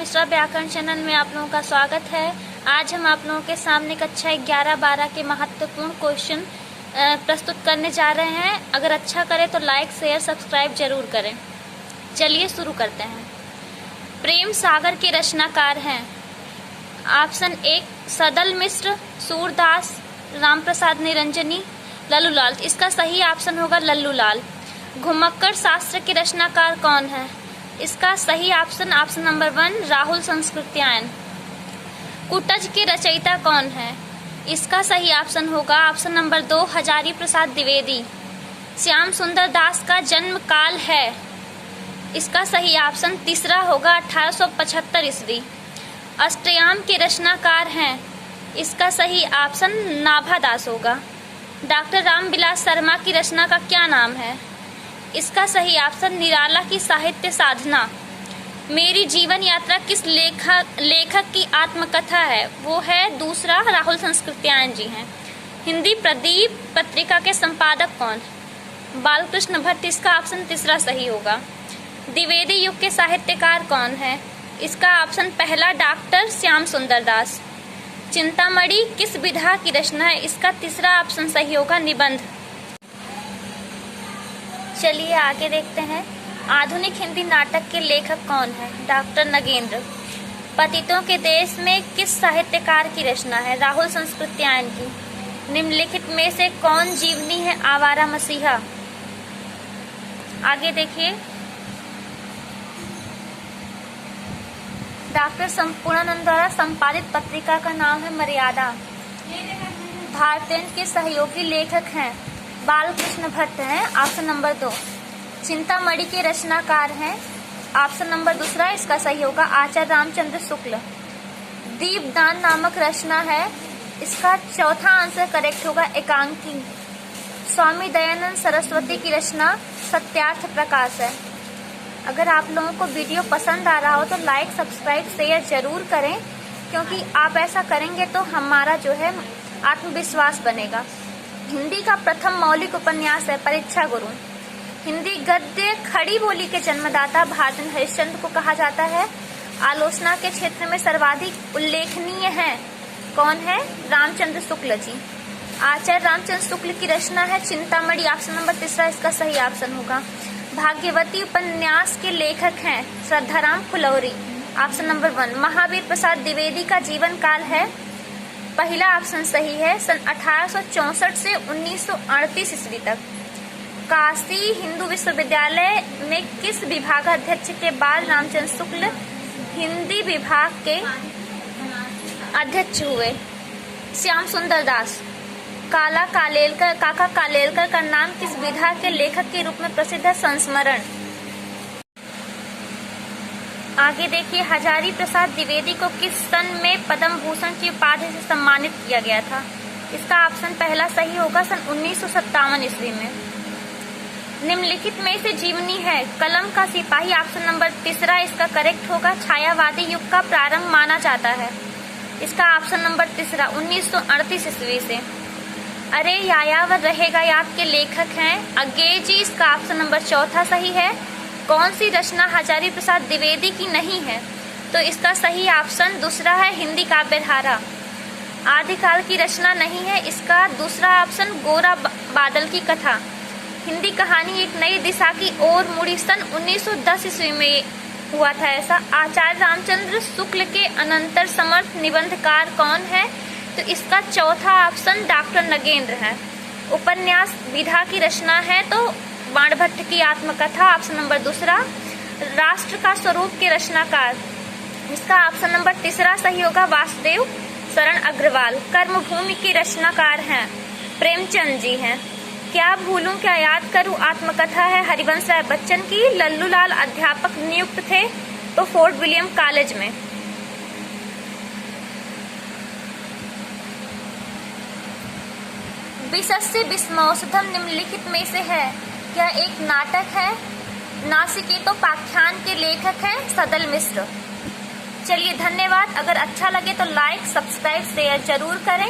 मिश्रा व्याकरण चैनल में आप लोगों का स्वागत है। आज हम आप लोगों के सामने कक्षा 11-12 के महत्वपूर्ण क्वेश्चन प्रस्तुत करने जा रहे हैं। अगर अच्छा करें तो लाइक शेयर सब्सक्राइब जरूर करें। चलिए शुरू करते हैं। प्रेम सागर के रचनाकार हैं। ऑप्शन 1 सदल मिश्र, सूरदास, राम प्रसाद निरंजनी, लल्लूलाल। इसका सही ऑप्शन होगा लल्लूलाल। घुमक्कड़ शास्त्र के रचनाकार कौन है? इसका सही ऑप्शन नंबर 1 राहुल संस्कृत्यायन। कुटज के रचयिता कौन है? इसका सही ऑप्शन होगा ऑप्शन नंबर 2 हजारी प्रसाद द्विवेदी। श्याम सुंदर दास का जन्म काल है। इसका सही ऑप्शन तीसरा होगा 1875 ईस्वी। अष्टयाम के रचनाकार हैं। इसका सही ऑप्शन नाभा दास होगा। डॉक्टर रामविलास शर्मा की रचना का क्या नाम है? इसका सही ऑप्शन निराला की साहित्य साधना। मेरी जीवन यात्रा किस लेखक की आत्मकथा है? वो है दूसरा राहुल संस्कृत्यायन जी हैं। हिंदी प्रदीप पत्रिका के संपादक कौन? बालकृष्ण भट्ट। इसका ऑप्शन तीसरा सही होगा। द्विवेदी युग के साहित्यकार कौन है? इसका ऑप्शन पहला डॉक्टर श्याम सुंदर दास। चिंतामणि किस विधा की रचना है? इसका तीसरा ऑप्शन सही होगा निबंध। चलिए आगे देखते हैं। आधुनिक हिंदी नाटक के लेखक कौन है? डॉक्टर नगेंद्र। पतितों के देश में किस साहित्यकार की रचना है? राहुल संस्कृत्यायन की। निम्नलिखित में से कौन जीवनी है आवारा मसीहा? आगे देखिए। डॉक्टर संपूर्णानंद द्वारा संपादित पत्रिका का नाम है मर्यादा। भारतेंदु के सहयोगी लेखक हैं। बालकृष्ण भट्ट हैं। Option number 2। चिंतामणि के रचनाकार हैं। ऑप्शन नंबर दूसरा इसका सही होगा आचार्य रामचंद्र शुक्ल। दीपदान नामक रचना है। इसका चौथा आंसर करेक्ट होगा एकांकी। स्वामी दयानंद सरस्वती की रचना सत्यार्थ प्रकाश है। अगर आप लोगों को वीडियो पसंद आ रहा हो तो लाइक सब्सक्राइब शेयर जरूर करें, क्योंकि आप ऐसा करेंगे तो हमारा जो है आत्मविश्वास बनेगा। हिंदी का प्रथम मौलिक उपन्यास है परीक्षा गुरु। हिंदी गद्य खड़ी बोली के जन्मदाता भारतेंदु हरिश्चंद्र को कहा जाता है। आलोचना के क्षेत्र में सर्वाधिक उल्लेखनीय है कौन है? रामचंद्र शुक्ल जी। आचार्य रामचंद्र शुक्ल की रचना है चिंतामणि। ऑप्शन नंबर तीसरा इसका सही ऑप्शन होगा। भाग्यवती उपन्यास के लेखक हैं श्रद्धाराम फुलौरी। Option number 1। महावीर प्रसाद द्विवेदी का जीवन काल है। पहला ऑप्शन सही है। सन 1864 से 1938 ईस्वी तक। काशी हिंदू विश्वविद्यालय में किस विभागाध्यक्ष के बाद रामचंद्र शुक्ल हिंदी विभाग के अध्यक्ष हुए? श्याम सुंदर दास। काका कालेलकर का नाम किस विधा के लेखक के रूप में प्रसिद्ध है? संस्मरण। आगे देखिए। हजारी प्रसाद द्विवेदी को किस सन में पद्म भूषण की उपाधि से सम्मानित किया गया था? इसका ऑप्शन पहला सही होगा सन 1957 ईस्वी में। निम्नलिखित में से जीवनी है कलम का सिपाही। ऑप्शन नंबर तीसरा इसका करेक्ट होगा। छायावादी युग का प्रारंभ माना जाता है। इसका ऑप्शन नंबर तीसरा 1938 ईस्वी से। अरे यायावर रहेगा याद के लेखक हैं अज्ञेय जी। इसका ऑप्शन नंबर चौथा सही है। कौन सी रचना हजारी प्रसाद द्विवेदी की नहीं है? तो इसका सही ऑप्शन दूसरा है हिंदी काव्यधारा। आदिकाल की रचना नहीं है। इसका दूसरा ऑप्शन गोरा बादल की कथा। हिंदी कहानी एक नई दिशा की ओर मुड़ी सन 1910 ईस्वी में हुआ था ऐसा। आचार्य रामचंद्र शुक्ल के अनंतर समर्थ निबंधकार कौन है? तो इसका चौथा ऑप्शन डॉक्टर नगेंद्र है। उपन्यास विधा की रचना है तो बाणभट्ट की आत्मकथा। ऑप्शन नंबर दूसरा। राष्ट्र का स्वरूप के रचनाकार। इसका ऑप्शन नंबर तीसरा सही होगा वासुदेव शरण अग्रवाल। कर्मभूमि की रचनाकार हैं प्रेमचंद जी हैं। क्या भूलूं क्या याद करूं आत्मकथा है हरिवंश राय बच्चन की। लल्लूलाल अध्यापक नियुक्त थे तो फोर्ट विलियम कॉलेज में। विशस्य विस्मौषधम निम्नलिखित में से है? यह एक नाटक है। नासिकेतोपाख्यान के लेखक हैं सदल मिश्र। चलिए धन्यवाद। अगर अच्छा लगे तो लाइक सब्सक्राइब शेयर जरूर करें।